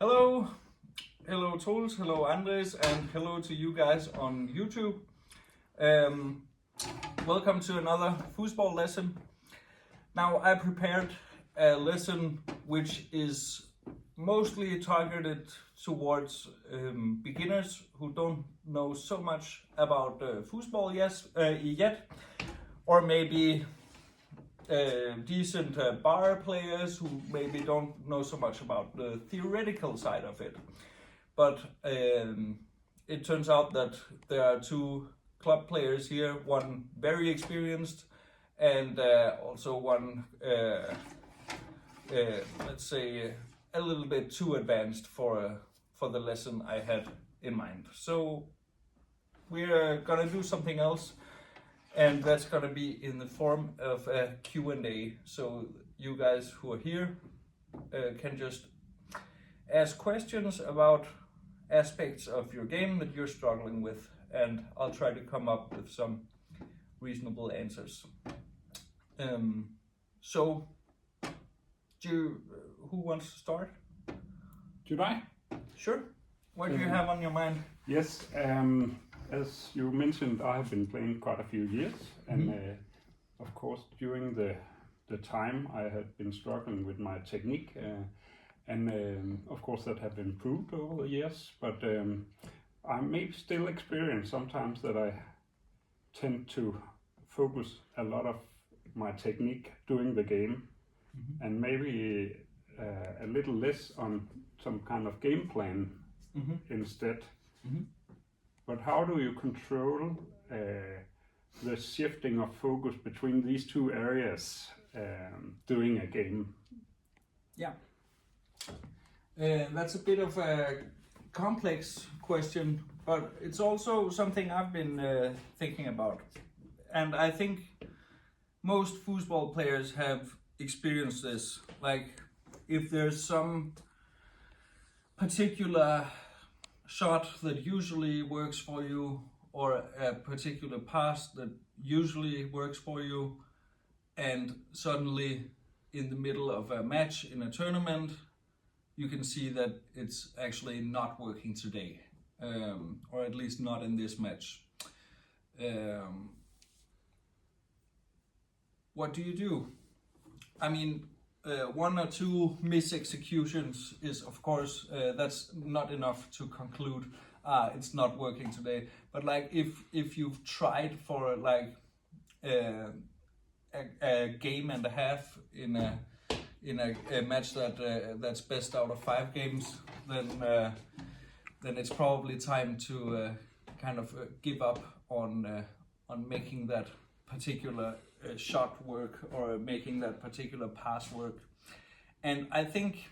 Hello, hello Troels, hello Andres, and hello to you guys on YouTube. Welcome to another Foosball lesson. Now I prepared a lesson which is mostly targeted towards beginners who don't know so much about foosball yet, or maybe decent bar players who maybe don't know so much about the theoretical side of it. But it turns out that there are two club players here, one very experienced and also one, let's say, a little bit too advanced for the lesson I had in mind. So we're gonna do something else, and that's gonna be in the form of a Q&A. So you guys who are here can just ask questions about aspects of your game that you're struggling with, and I'll try to come up with some reasonable answers. So who wants to start? Should I? Sure. What do you have on your mind? Yes, as you mentioned, I have been playing quite a few years, and of course during the time I had been struggling with my technique, and of course that have improved over the years, but I may still experience sometimes that I tend to focus a lot of my technique during the game, and maybe a little less on some kind of game plan instead. But how do you control the shifting of focus between these two areas during a game? Yeah, that's a bit of a complex question, but it's also something I've been thinking about. And I think most foosball players have experienced this. Like, if there's some particular shot that usually works for you, or a particular pass that usually works for you, and suddenly in the middle of a match in a tournament you can see that it's actually not working today, or at least not in this match. What do you do? I mean, one or two mis-executions is, of course, that's not enough to conclude it's not working today. But like, if you've tried for like a game and a half in a match that's best out of 5 games, then it's probably time to kind of give up on making that particular shot work, or making that particular pass work. And I think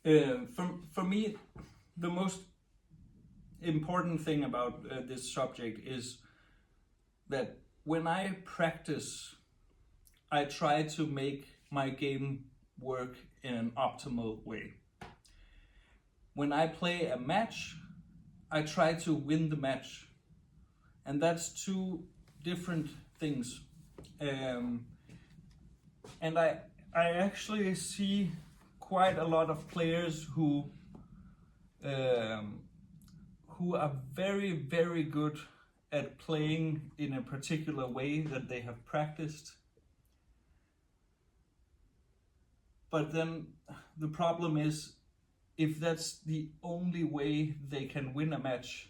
for me the most important thing about this subject is that when I practice, I try to make my game work in an optimal way. When I play a match, I try to win the match, and that's two different things. And I actually see quite a lot of players who are very, very good at playing in a particular way that they have practiced. But then the problem is, if that's the only way they can win a match,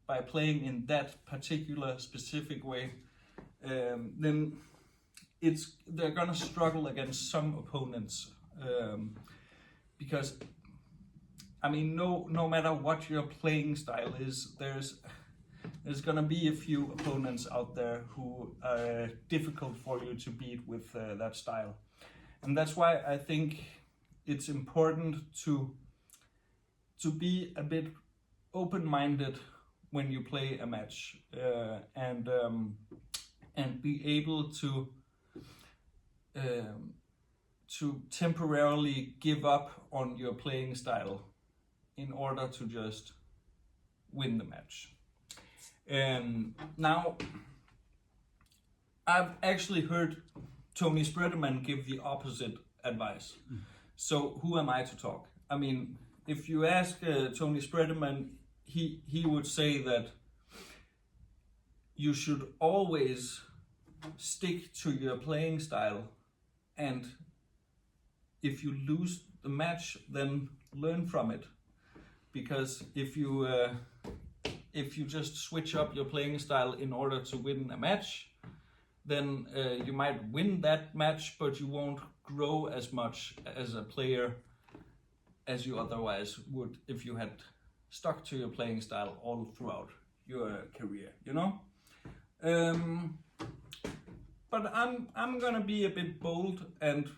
by playing in that particular specific way, then they're gonna struggle against some opponents, because I mean, no matter what your playing style is, there's gonna be a few opponents out there who are difficult for you to beat with that style. And that's why I think it's important to be a bit open-minded when you play a match, and be able to temporarily give up on your playing style in order to just win the match. Now, I've actually heard Tony Spreaderman give the opposite advice. So who am I to talk? I mean, if you ask Tony Spreaderman, he would say that you should always stick to your playing style, and if you lose the match, then learn from it. Because if you just switch up your playing style in order to win a match, then you might win that match, but you won't grow as much as a player as you otherwise would if you had stuck to your playing style all throughout your career, you know? But I'm gonna be a bit bold and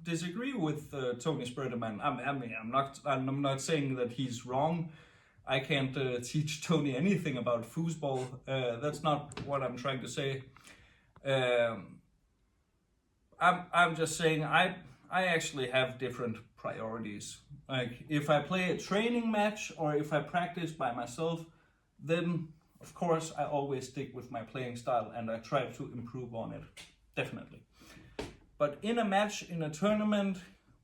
disagree with Tony Spreaderman. I'm not saying that he's wrong. I can't teach Tony anything about foosball. That's not what I'm trying to say. I'm just saying I actually have different priorities. Like if I play a training match or if I practice by myself, then of course I always stick with my playing style and I try to improve on it, definitely. But in a match, in a tournament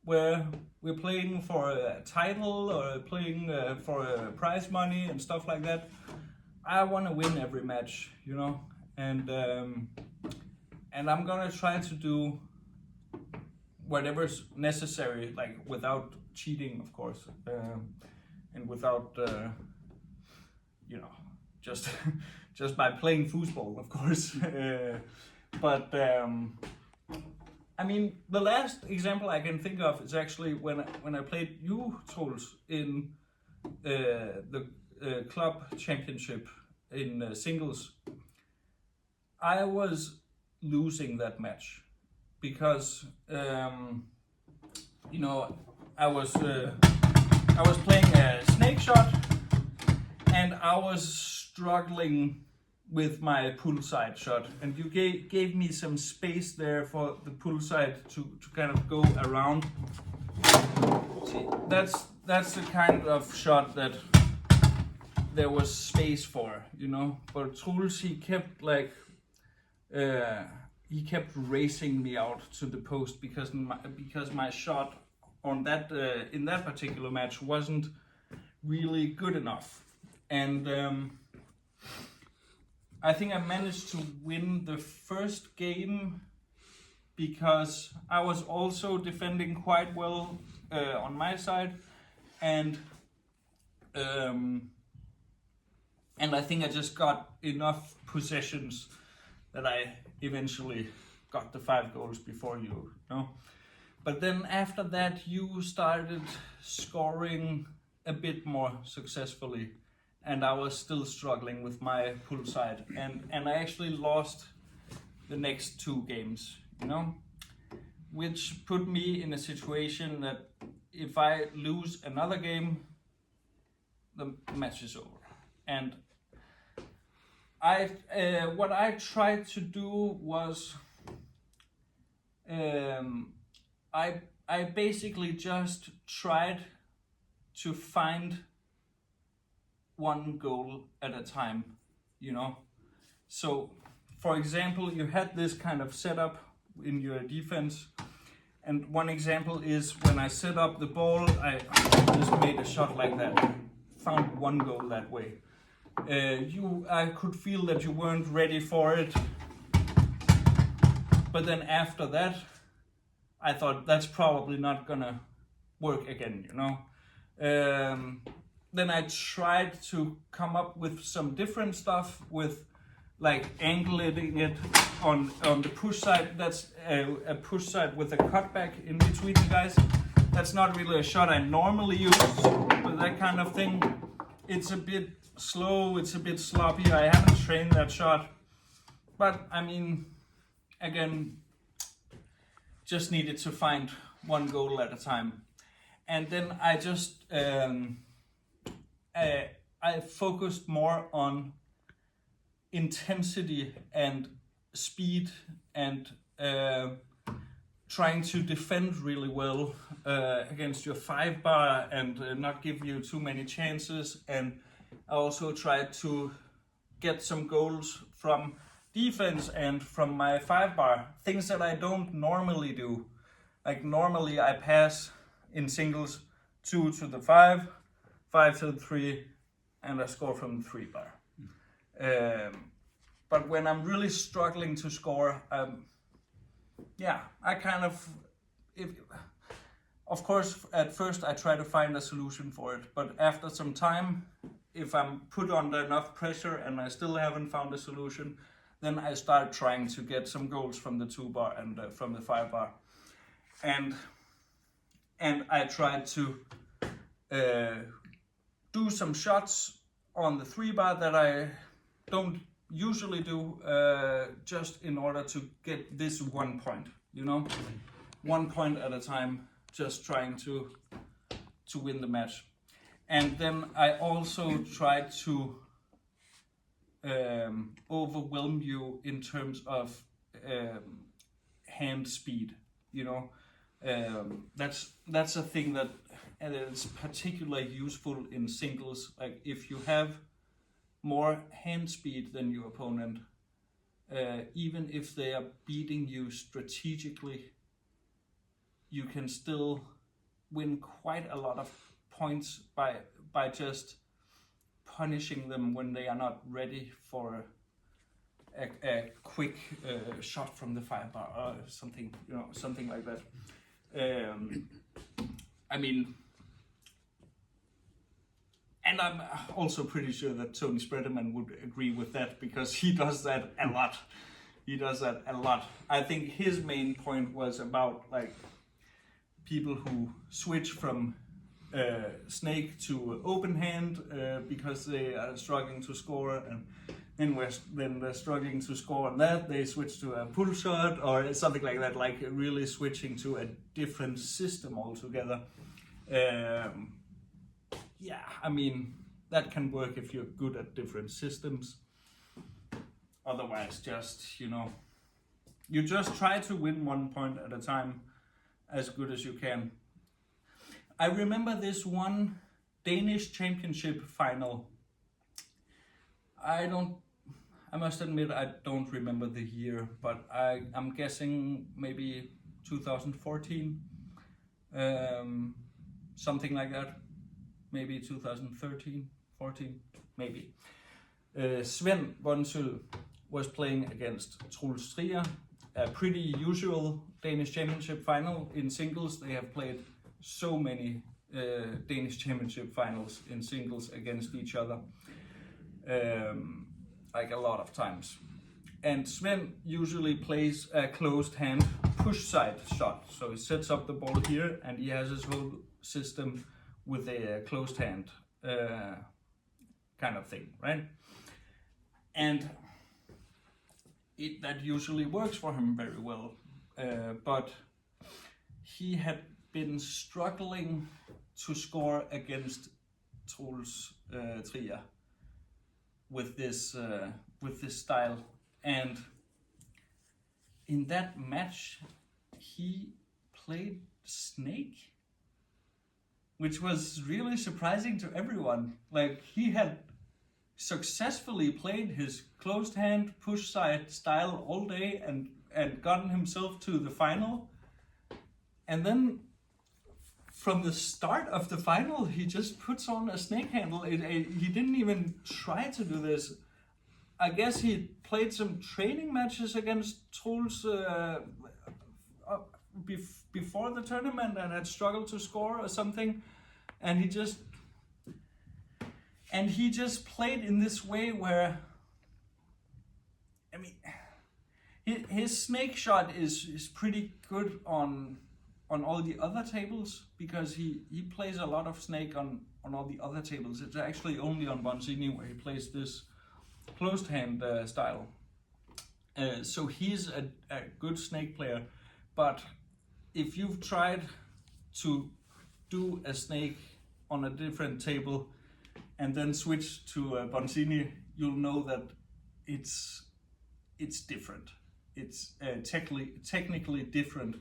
where we're playing for a title or playing for prize money and stuff like that, I want to win every match, you know, and I'm gonna try to do whatever's necessary, like without cheating, of course, and without, you know, just by playing foosball, of course. But I mean, the last example I can think of is actually when I played you, Troels, in the club championship in singles. I was losing that match because you know, I was playing a snake shot and I was struggling with my pull side shot, and you gave me some space there for the pull side to kind of go around. See, that's the kind of shot that there was space for, you know. But Troels, he kept like he kept racing me out to the post because my shot on that in that particular match wasn't really good enough, and I think I managed to win the first game because I was also defending quite well on my side, and I think I just got enough possessions that I eventually got the 5 goals before you know. But then after that, you started scoring a bit more successfully, and I was still struggling with my pull side, and I actually lost the next 2 games, you know, which put me in a situation that if I lose another game, the match is over. And what I tried to do was I basically just tried to find one goal at a time, you know. So for example, you had this kind of setup in your defense, and one example is when I set up the ball, I just made a shot like that, found one goal that way. I could feel that you weren't ready for it, but then after that I thought that's probably not gonna work again, you know. Then I tried to come up with some different stuff with like angling it on the push side. That's a push side with a cutback in between the guys. That's not really a shot I normally use, but that kind of thing, it's a bit slow, it's a bit sloppy. I haven't trained that shot, but I mean, again, just needed to find one goal at a time. And then I just I focused more on intensity and speed and trying to defend really well against your 5 bar and not give you too many chances. And I also tried to get some goals from defense and from my 5 bar, things that I don't normally do. Like normally I pass in singles 2 to the 5, 5 to the 3, and I score from the 3 bar. But when I'm really struggling to score, I kind of, of course, at first I try to find a solution for it, but after some time, if I'm put under enough pressure and I still haven't found a solution, then I start trying to get some goals from the 2 bar and from the 5 bar. And I try to do some shots on the 3 bar that I don't usually do, just in order to get this 1 point, 1 point at a time, just trying to win the match. And then I also try to overwhelm you in terms of hand speed. That's a thing that is particularly useful in singles. Like if you have more hand speed than your opponent, even if they are beating you strategically, you can still win quite a lot of points by just punishing them when they are not ready for a quick shot from the 5 bar or something like that. And I'm also pretty sure that Tony Spreaderman would agree with that, because he does that a lot. I think his main point was about like people who switch from snake to open hand because they are struggling to score, and then they're struggling to score on that, they switch to a pull shot or something like that, like really switching to a different system altogether. That can work if you're good at different systems. Otherwise, you just try to win 1 point at a time as good as you can. I remember this one Danish championship final. I must admit I don't remember the year, but I'm guessing maybe 2014, something like that. Maybe 2013, 14, maybe. Svend Bonsøl was playing against Troels Trier, a pretty usual Danish championship final in singles. They have played so many Danish championship finals in singles against each other, like a lot of times. And Svend usually plays a closed hand push side shot. So he sets up the ball here and he has his whole system with a closed hand kind of thing, right? And that usually works for him very well. But he had been struggling to score against Troels Trier with this style, and in that match he played snake, which was really surprising to everyone. Like, he had successfully played his closed hand push side style all day and gotten himself to the final, and then from the start of the final he just puts on a snake handle. He didn't even try to do this. I guess he played some training matches against Troels before the tournament and had struggled to score or something, and he just played in this way where, his snake shot is pretty good on all the other tables, because he plays a lot of snake on all the other tables. It's actually only on Bonzini where he plays this closed hand style. So he's a good snake player, but if you've tried to do a snake on a different table and then switch to Bonzini, you'll know that it's different. It's technically different,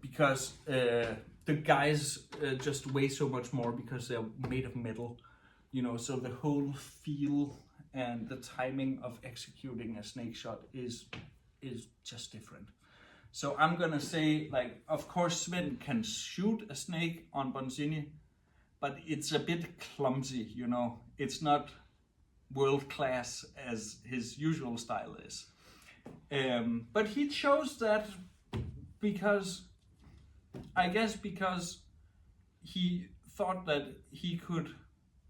because the guys just weigh so much more because they're made of metal, so the whole feel and the timing of executing a snake shot is just different. So I'm gonna say, like, of course Sven can shoot a snake on Bonzini, but it's a bit clumsy, you know. It's not world class as his usual style is. But he chose that because he thought that he could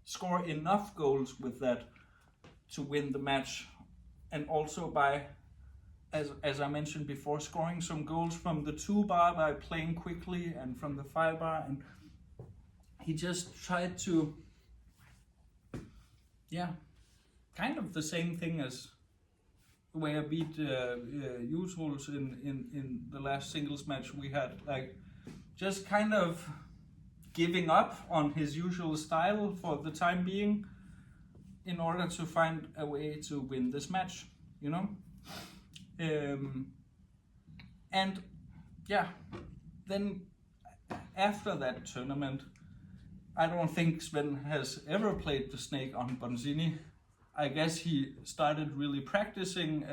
score enough goals with that to win the match, and also by, as I mentioned before, scoring some goals from the 2 bar by playing quickly, and from the 5 bar, and he just tried to, kind of the same thing as the way I beat Jules in the last singles match we had, like just kind of giving up on his usual style for the time being in order to find a way to win this match, you know. And yeah, then after that tournament, I don't think Sven has ever played the snake on Bonzini. I guess he started really practicing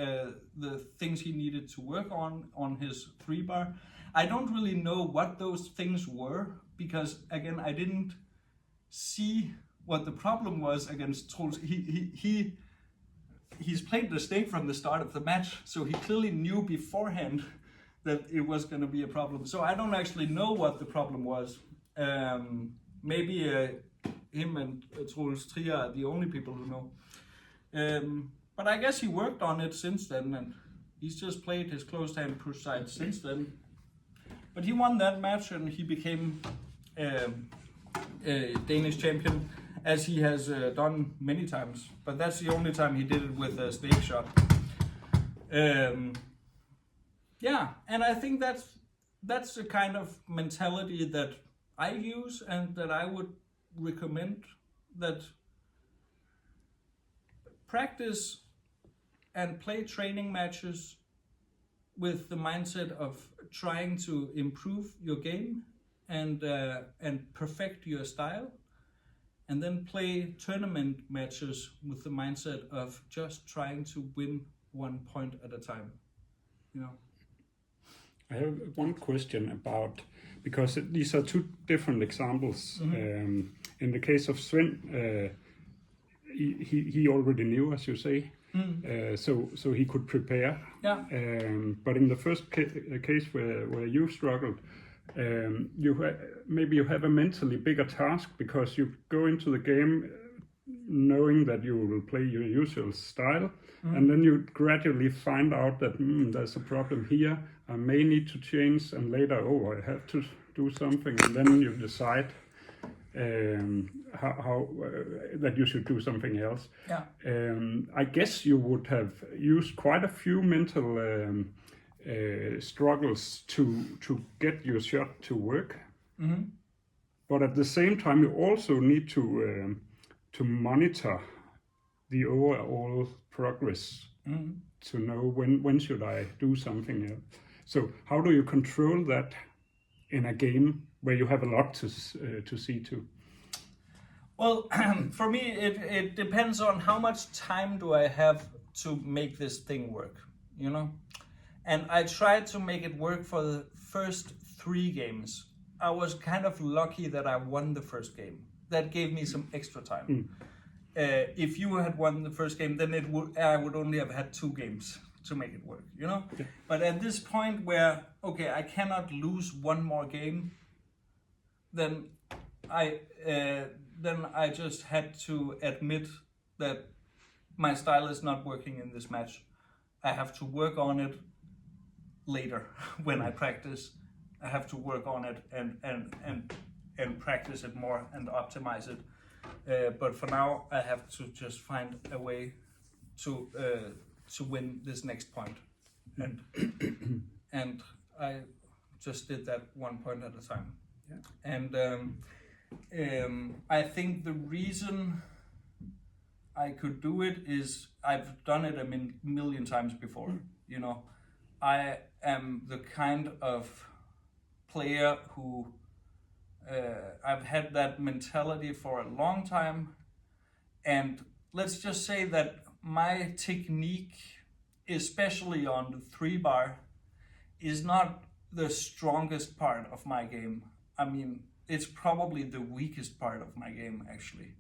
the things he needed to work on his 3 bar. I don't really know what those things were, because again, I didn't see what the problem was against Troels. He's played the snake from the start of the match, so he clearly knew beforehand that it was going to be a problem. So I don't actually know what the problem was. Maybe him and Troels Trier are the only people who know. But I guess he worked on it since then, and he's just played his closed hand push side since then. But he won that match, and he became a Danish champion, as he has done many times. But that's the only time he did it with a snake shot. Yeah, and I think that's the kind of mentality that I use, and that I would recommend, that practice and play training matches with the mindset of trying to improve your game and perfect your style, and then play tournament matches with the mindset of just trying to win 1 point at a time, you know. I have one question about, because these are 2 different examples. In the case of Sven, he already knew, as you say, so he could prepare. Yeah. But in the first case where you struggled, maybe you have a mentally bigger task, because you go into the game knowing that you will play your usual style, and then you gradually find out that there's a problem here, I may need to change, and later, I have to do something, and then you decide how that you should do something else. Yeah. I guess you would have used quite a few mental struggles to get your shot to work. But at the same time, you also need to monitor the overall progress to know when should I do something else. So how do you control that in a game where you have a lot to see to? Well, for me, it depends on how much time do I have to make this thing work, you know? And I tried to make it work for the first 3 games. I was kind of lucky that I won the first game. That gave me some extra time. If you had won the first game, then I would only have had 2 games to make it work, you know? Yeah. But at this point where, okay, I cannot lose 1 more game, then I just had to admit that my style is not working in this match. I have to work on it later when I practice. I have to work on it and practice it more and optimize it. But for now, I have to just find a way to win this next point, and I just did that 1 point at a time. Yeah. And I think the reason I could do it is I've done it a million times before. You know, I am the kind of player who I've had that mentality for a long time, and let's just say that my technique, especially on the 3 bar, is not the strongest part of my game. I mean, it's probably the weakest part of my game actually.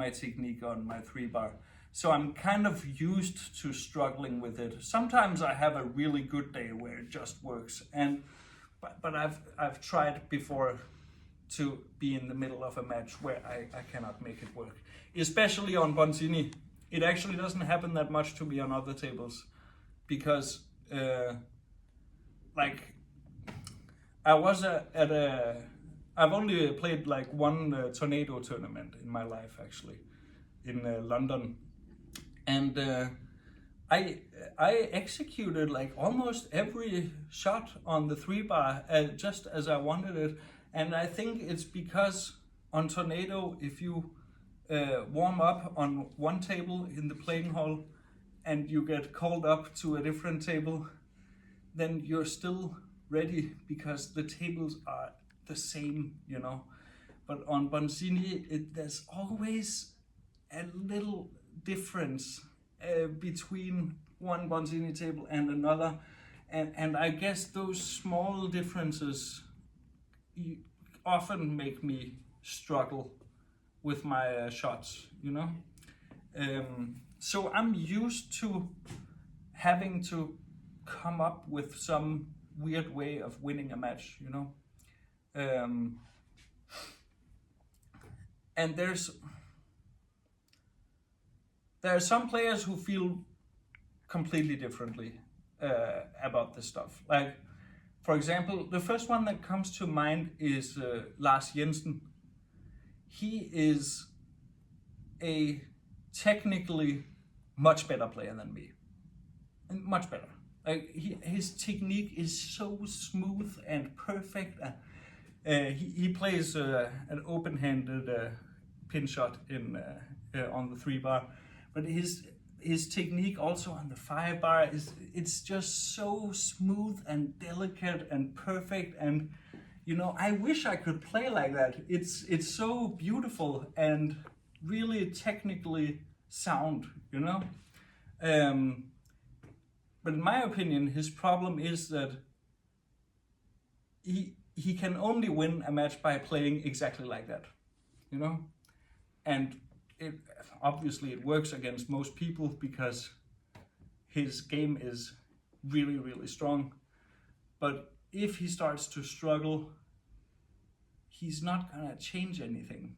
My technique on my 3-bar. So I'm kind of used to struggling with it. Sometimes I have a really good day where it just works, but I've tried before to be in the middle of a match where I cannot make it work. Especially on Bonzini. It actually doesn't happen that much to me on other tables, because like I was I've only played like one tornado tournament in my life actually, in London, and I executed like almost every shot on the 3-bar just as I wanted it, and I think it's because on tornado, if you warm up on one table in the playing hall and you get called up to a different table, then you're still ready because the tables are the same, you know. But on Bonzini, there's always a little difference between one Bonzini table and another, and I guess those small differences often make me struggle with my shots, you know. So I'm used to having to come up with some weird way of winning a match, you know. And there are some players who feel completely differently about this stuff. Like, for example, the first one that comes to mind is Lars Jensen. He is a technically much better player than me, and much better. Like his technique is so smooth and perfect. He plays an open-handed pin shot on the 3-bar, but his technique also on the 5-bar it's just so smooth and delicate and perfect, and you know, I wish I could play like that. It's so beautiful and really technically sound, you know. But in my opinion, his problem is that he can only win a match by playing exactly like that, you know. And obviously it works against most people because his game is really, really strong. But if he starts to struggle, he's not gonna change anything.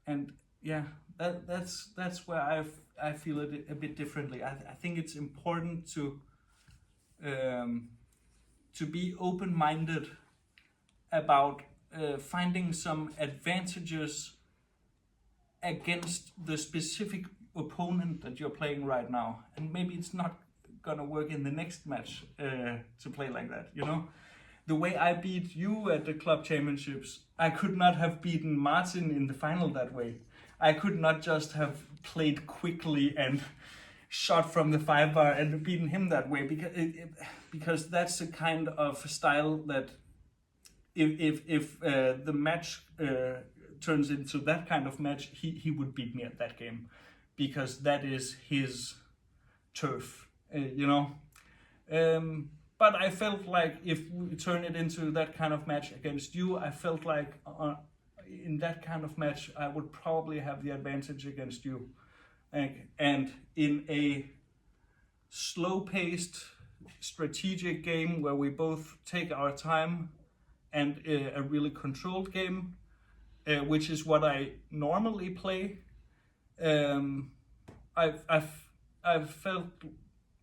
And yeah, that's where I feel it a bit differently. I think it's important to be open-minded about finding some advantages against the specific opponent that you're playing right now, and maybe it's not gonna work in the next match to play like that, you know. The way I beat you at the club championships, I could not have beaten Martin in the final that way. I could not just have played quickly and shot from the 5-bar and beaten him that way, because that's the kind of style that if the match turns into that kind of match, he would beat me at that game, because that is his turf, you know. But I felt like if we turn it into that kind of match against you, I felt like in that kind of match I would probably have the advantage against you. And in a slow-paced, strategic game where we both take our time, and a really controlled game, which is what I normally play, I've felt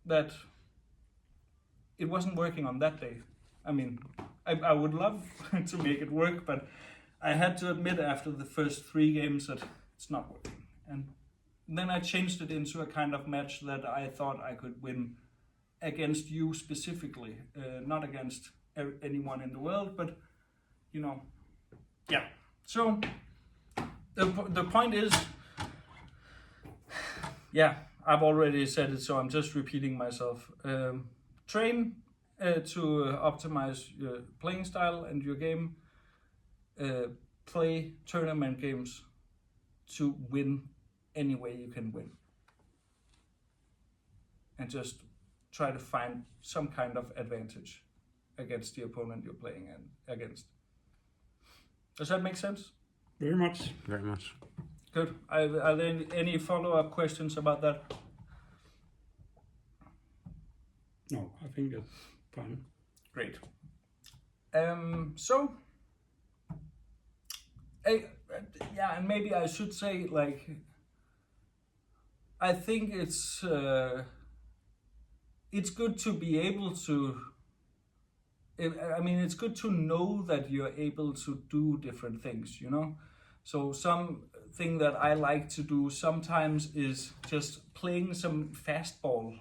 that it wasn't working on that day. I mean, I would love to make it work, but I had to admit after the first 3 games that it's not working. And then I changed it into a kind of match that I thought I could win against you specifically, not against anyone in the world, but you know, yeah. So the point is, yeah, I've already said it, so I'm just repeating myself. Train to optimize your playing style and your game. Play tournament games to win any way you can win. And just try to find some kind of advantage against the opponent you're playing against. Does that make sense? Very much. Very much. Good. Are there any follow-up questions about that? No, I think it's fine. Great. So, yeah, and maybe I should say, like, I think it's good to be able to. I mean, it's good to know that you're able to do different things, you know? So something that I like to do sometimes is just playing some fastball,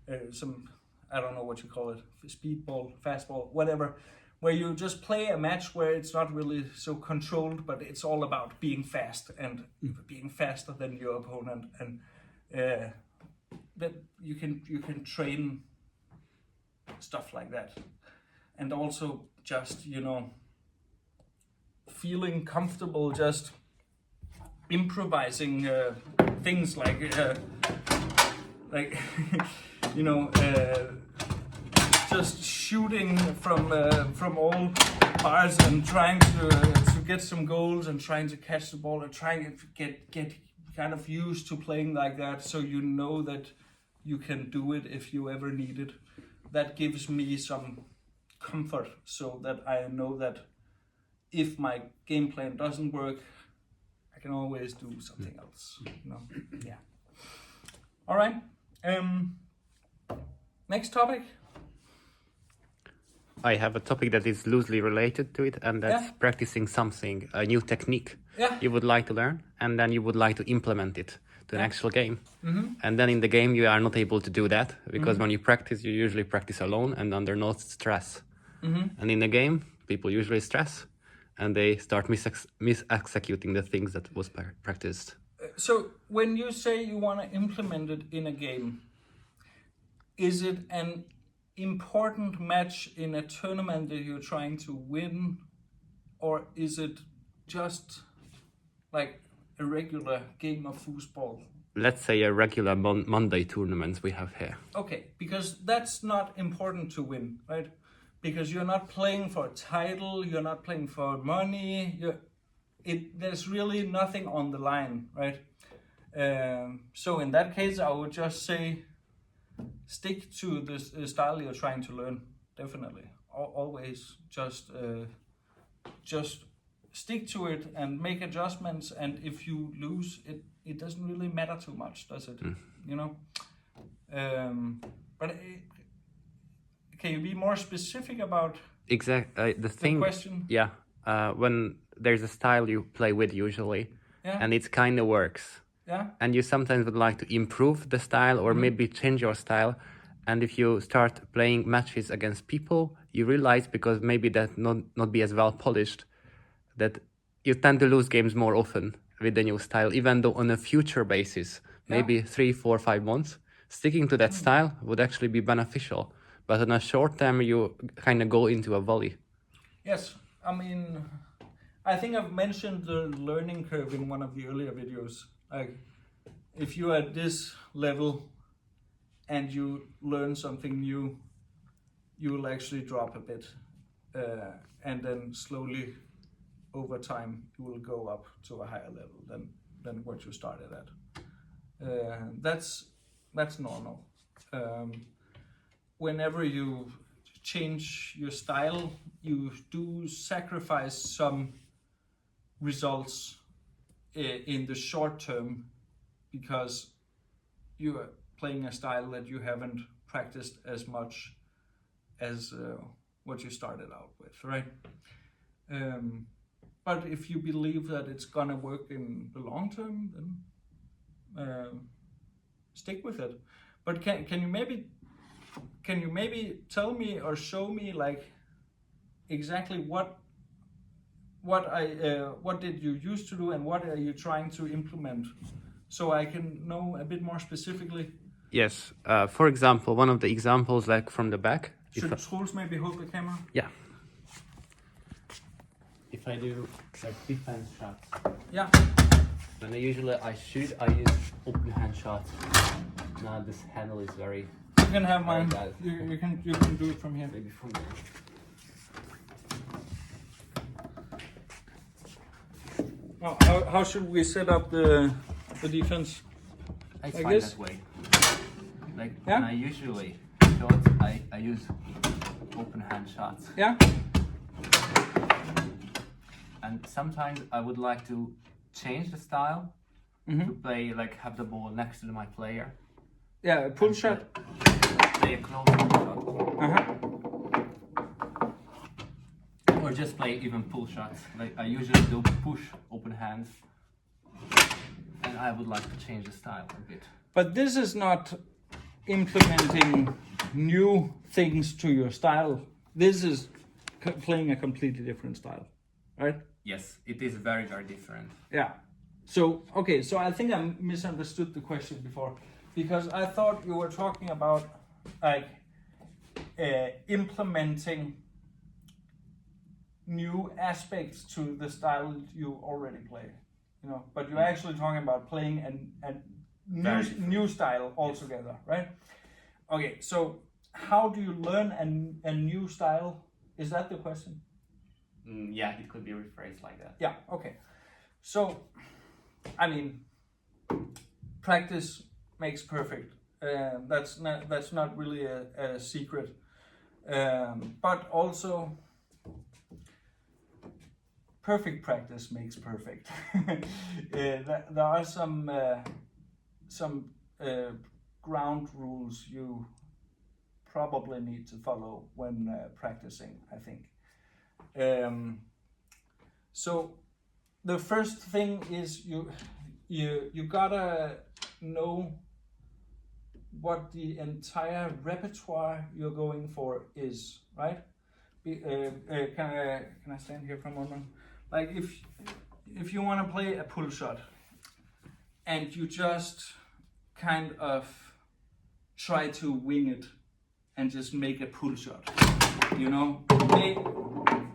I don't know what you call it, speedball, fastball, whatever, where you just play a match where it's not really so controlled, but it's all about being fast and being faster than your opponent, and that you can train stuff like that. And also just, you know, feeling comfortable just improvising things like you know, just shooting from all parts and trying to get some goals and trying to catch the ball and trying to get kind of used to playing like that, so you know that you can do it if you ever need it. That gives me some comfort, so that I know that if my game plan doesn't work, I can always do something else, you know. Yeah. All right. Next topic. I have a topic that is loosely related to it, and that's practicing something, a new technique you would like to learn, and then you would like to implement it to an actual game. And then in the game you are not able to do that, because when you practice, you usually practice alone and under no stress. And in the game, people usually stress, and they start mis-executing the things that was practiced. So when you say you want to implement it in a game, is it an important match in a tournament that you're trying to win, or is it just like a regular game of foosball? Let's say a regular Monday tournament we have here. Okay, because that's not important to win, right? Because you're not playing for a title, you're not playing for money, there's really nothing on the line, right? So in that case, I would just say stick to the style you're trying to learn, definitely. Always just stick to it and make adjustments, and if you lose, it doesn't really matter too much, does it? You know? But can you be more specific about the question? Yeah, when there's a style you play with usually, and it kind of works. Yeah. And you sometimes would like to improve the style or maybe change your style. And if you start playing matches against people, you realize, because maybe that not be as well polished, that you tend to lose games more often with the new style, even though on a future basis, maybe 3, 4, 5 months, sticking to that style would actually be beneficial. But on a short term, you kind of go into a volley. Yes, I mean, I think I've mentioned the learning curve in one of the earlier videos. Like, if you're at this level and you learn something new, you will actually drop a bit, and then slowly over time you will go up to a higher level than what you started at. That's normal. Whenever you change your style, you do sacrifice some results in the short term, because you are playing a style that you haven't practiced as much as what you started out with, right? But if you believe that it's gonna work in the long term, then stick with it. But can you maybe tell me or show me, like, exactly what did you used to do and what are you trying to implement, so I can know a bit more specifically? Yes. For example, one of the examples, like from the back. Should Truls maybe hold the camera? Yeah. If I do like defense shots. Yeah. When I usually shoot, I use open hand shots. Now this handle is very. You can have mine. You can do it from here. Maybe from there. How should we set up the defense? It's Like fine this? that way. Like Yeah? when I usually shot, I use open hand shots. Yeah. And sometimes I would like to change the style to play, like have the ball next to my player. Yeah. A pull and shot. Play a close shot. Or just play even pull shots. Like I usually do push open hands. And I would like to change the style a bit. But this is not implementing new things to your style. This is playing a completely different style, right? Yes, it is very, very different. Yeah. So, okay, so I think I misunderstood the question before, because I thought you were talking about like implementing new aspects to the style you already play, you know, but you're actually talking about playing a new style altogether, right? Okay, so how do you learn a new style? Is that the question? Yeah, it could be rephrased like that. Yeah, okay. So, I mean, practice makes perfect. That's not really a secret. But also, perfect practice makes perfect. There are some ground rules you probably need to follow when practicing, I think. So the first thing is you gotta know what the entire repertoire you're going for is, right? Can I stand here for a moment? Like if you want to play a pull shot and you just kind of try to wing it and just make a pull shot, you know,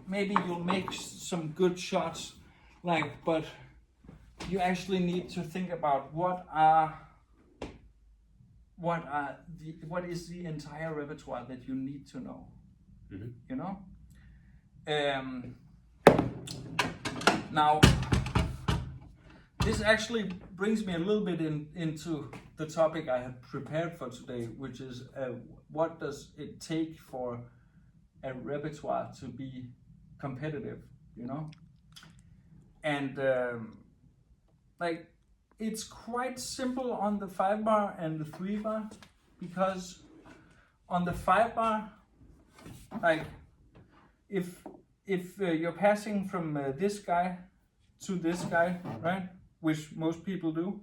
maybe you'll make some good shots, like, but you actually need to think about what is the entire repertoire that you need to know, you know. Now, this actually brings me a little bit into the topic I had prepared for today, which is what does it take for a repertoire to be competitive, you know? And like, it's quite simple on the 5-bar and the 3-bar, because on the 5-bar, like, if you're passing from this guy to this guy, right, which most people do,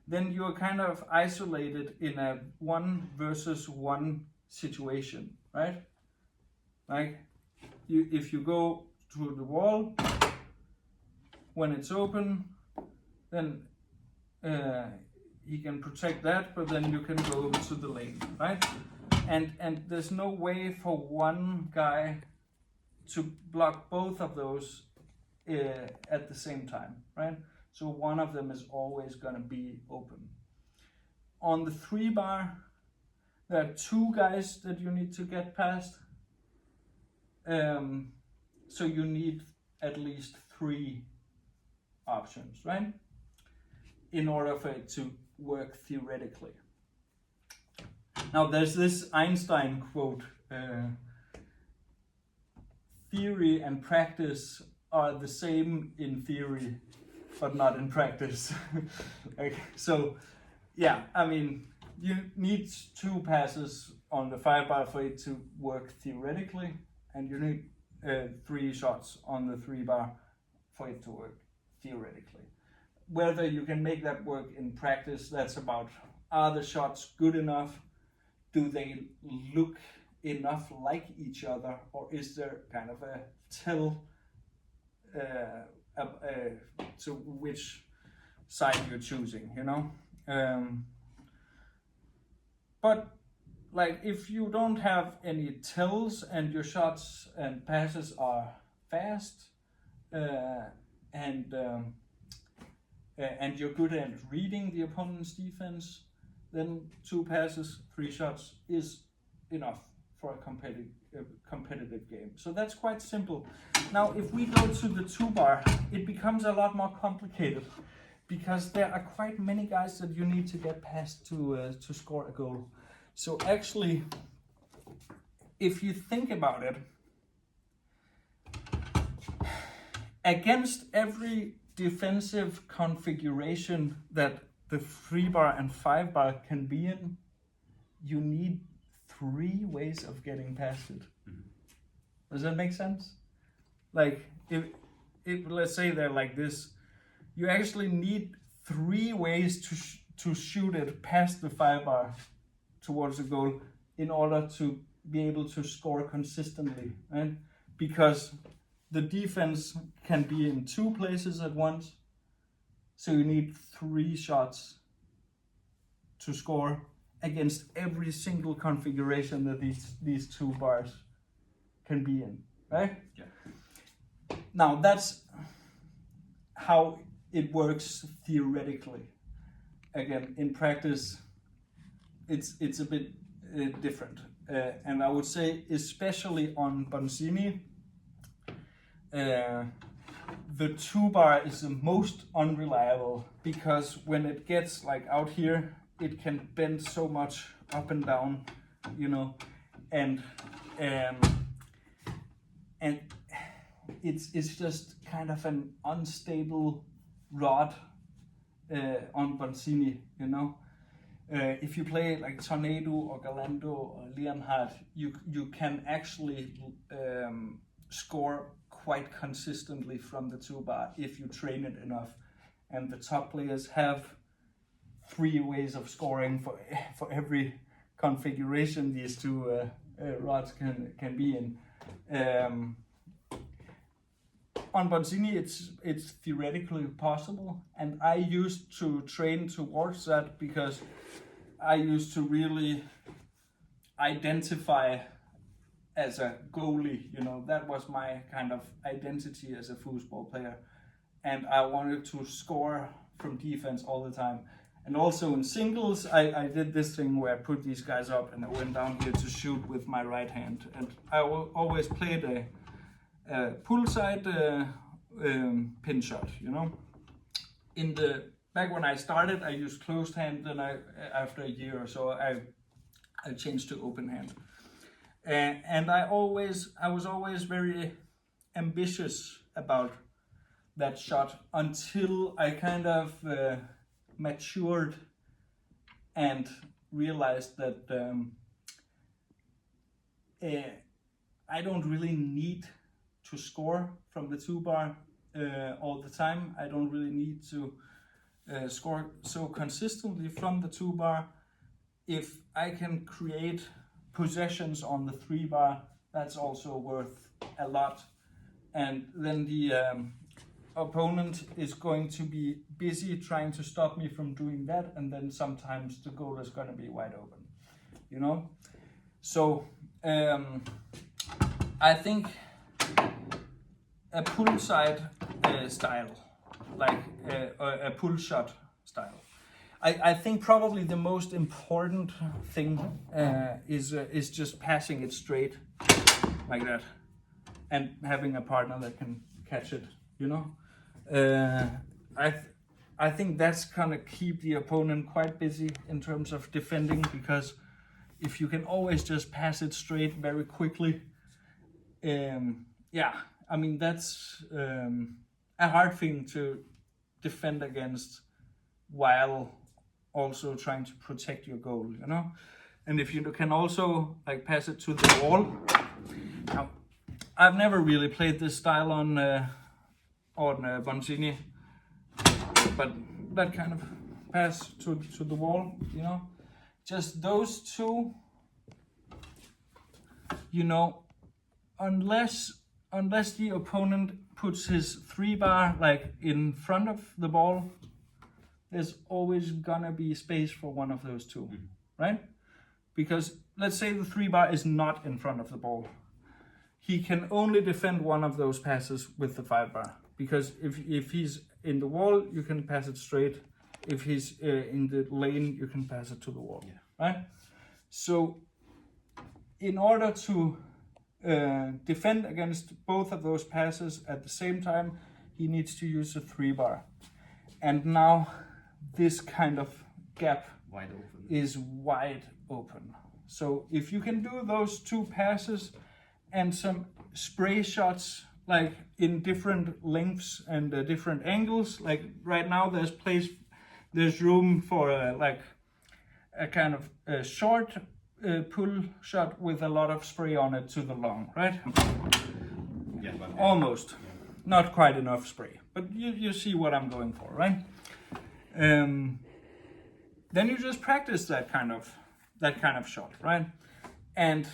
then you're kind of isolated in a 1 versus 1 situation, right? Like, if you go to the wall, when it's open, then he can protect that, but then you can go to the lane, right? And there's no way for one guy to block both of those at the same time, right? So one of them is always going to be open. On the 3-bar, there are 2 guys that you need to get past. So you need at least 3 options, right? In order for it to work theoretically. Now there's this Einstein quote, theory and practice are the same in theory, but not in practice. Okay, so yeah, I mean, you need 2 passes on the 5-bar for it to work theoretically, and you need 3 shots on the 3-bar for it to work theoretically. Whether you can make that work in practice, that's about, are the shots good enough? Do they look enough like each other, or is there kind of a tell to which side you're choosing, you know? But like, if you don't have any tells and your shots and passes are fast, and you're good at reading the opponent's defense, then 2 passes, 3 shots is enough for a competitive game. So that's quite simple. Now, if we go to the 2-bar, it becomes a lot more complicated because there are quite many guys that you need to get past to score a goal. So actually, if you think about it, against every defensive configuration that the 3-bar and 5-bar can be in, you need 3 ways of getting past it. Does that make sense? Like, if let's say they're like this, you actually need 3 ways to shoot it past the 5-bar towards the goal in order to be able to score consistently, right? Because the defense can be in 2 places at once, so you need 3 shots to score against every single configuration that these 2 bars can be in, right? Yeah. Now that's how it works theoretically. Again, in practice, it's a bit different, and I would say especially on Bonzini, the 2-bar is the most unreliable because when it gets like out here, it can bend so much up and down, you know, and it's just kind of an unstable rod on Bonzini, you know. If you play like Tornado or Galando or Leonhard, you can actually score quite consistently from the 2-bar if you train it enough, and the top players have 3 ways of scoring for every configuration these 2 rods can be in. On Bonzini, it's theoretically possible, and I used to train towards that because I used to really identify as a goalie, you know, that was my kind of identity as a foosball player, and I wanted to score from defense all the time. And also in singles, I did this thing where I put these guys up and I went down here to shoot with my right hand, and I always played a pull side pin shot, you know. Back when I started, I used closed hand, then after a year or so, I changed to open hand. And I was always very ambitious about that shot until I kind of matured and realized that I don't really need to score from the 2-bar all the time. I don't really need to score so consistently from the 2-bar. If I can create possessions on the 3-bar, that's also worth a lot. And then the opponent is going to be busy trying to stop me from doing that, and then sometimes the goal is going to be wide open, you know. So I think a pull side style, like a pull shot style, I think probably the most important thing is just passing it straight like that and having a partner that can catch it, you know. I think that's gonna keep the opponent quite busy in terms of defending, because if you can always just pass it straight very quickly, yeah, I mean that's a hard thing to defend against while also trying to protect your goal, you know. And if you can also like pass it to the wall. Now, I've never really played this style on Bonzini, but that kind of pass to the wall, you know, just those two, you know, unless the opponent puts his 3-bar like in front of the ball, there's always gonna be space for one of those two, right? Because let's say the 3-bar is not in front of the ball, he can only defend one of those passes with the 5-bar. Because if he's in the wall, you can pass it straight. If he's in the lane, you can pass it to the wall, right? So in order to defend against both of those passes at the same time, he needs to use a 3-bar. And now this kind of gap Wide open. is wide open. So if you can do those 2 passes and some spray shots like in different lengths and different angles, like right now there's room for like a kind of a short pull shot with a lot of spray on it to the long, right? Yeah, but Almost. Not quite enough spray, but you see what I'm going for, right? Then you just practice that kind of shot, right? And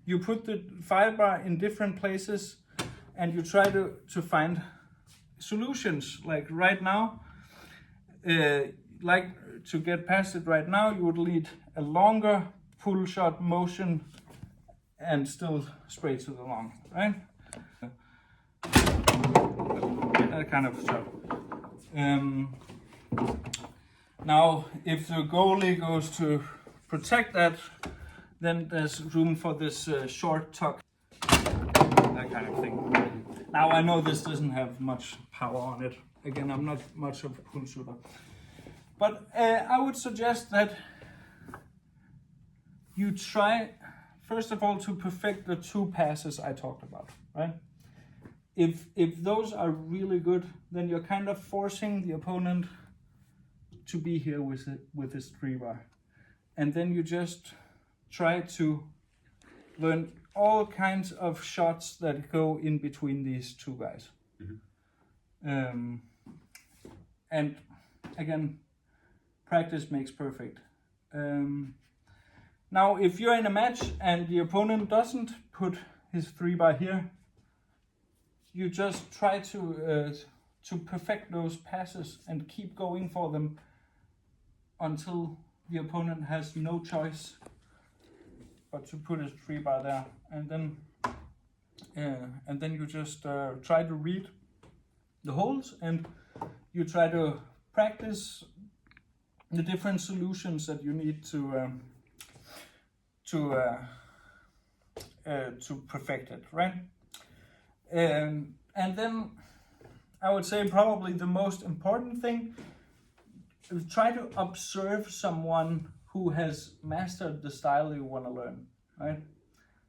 you put the 5-bar in different places, and you try to find solutions. Like right now, like to get past it right now, you would lead a longer pull shot motion and still spray to the long, right? That kind of shot. Now, if the goalie goes to protect that, then there's room for this short tuck, that kind of thing. Now, I know this doesn't have much power on it. Again, I'm not much of a pull shooter. But I would suggest that you try, first of all, to perfect the 2 passes I talked about, right? If those are really good, then you're kind of forcing the opponent to be here with his 3-bar. And then you just try to learn all kinds of shots that go in between these 2 guys. Mm-hmm. And again, practice makes perfect. Now, if you're in a match and the opponent doesn't put his 3-bar here, you just try to perfect those passes and keep going for them until the opponent has no choice but to put his 3-bar there, and then you just try to read the holes, and you try to practice the different solutions that you need to perfect it, right? And then I would say probably the most important thing is try to observe someone who has mastered the style you want to learn, right?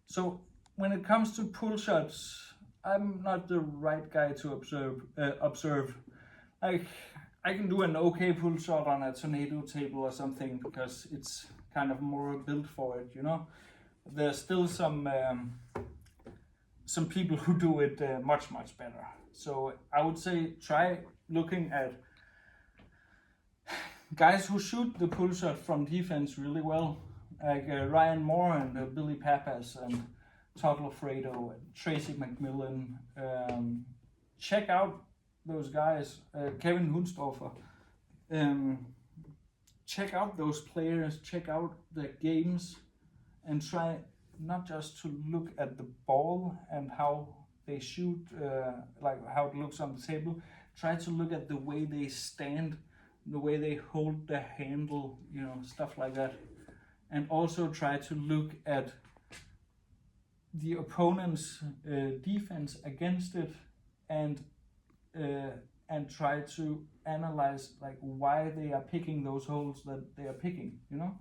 So when it comes to pull shots, I'm not the right guy to observe. Like, I can do an okay pull shot on a tornado table or something because it's kind of more built for it, you know. There's still some people who do it much better. So I would say try looking at guys who shoot the pull shot from defense really well, like Ryan Moore and Billy Pappas and Todd Lafredo and Tracy McMillan. Check out those guys, Kevin Hundstorfer. Check out those players, check out their games, and try not just to look at the ball and how they shoot, like how it looks on the table. Try to look at the way they stand, the way they hold the handle, you know, stuff like that. And also try to look at the opponent's defense against it, and try to analyze like why they are picking those holes that they are picking, you know.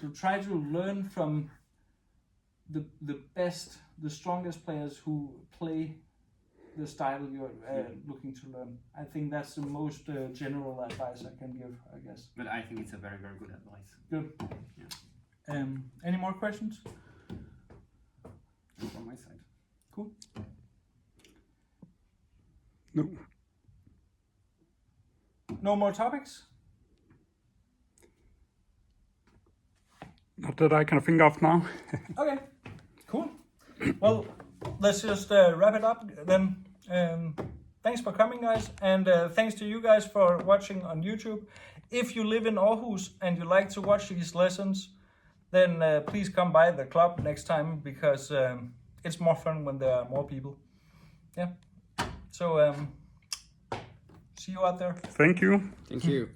So try to learn from the best, the strongest players who play the style you're looking to learn. I think that's the most general advice I can give, I guess. But I think it's a very, very good advice. Good. Yeah. Any more questions? From my side. Cool. No. No more topics? Not that I can think of now. Okay, cool. Well, let's just wrap it up then. Thanks for coming, guys, and thanks to you guys for watching on YouTube. If you live in Aarhus and you like to watch these lessons, then please come by the club next time, because it's more fun when there are more people. Yeah. So see you out there. Thank you. Thank you.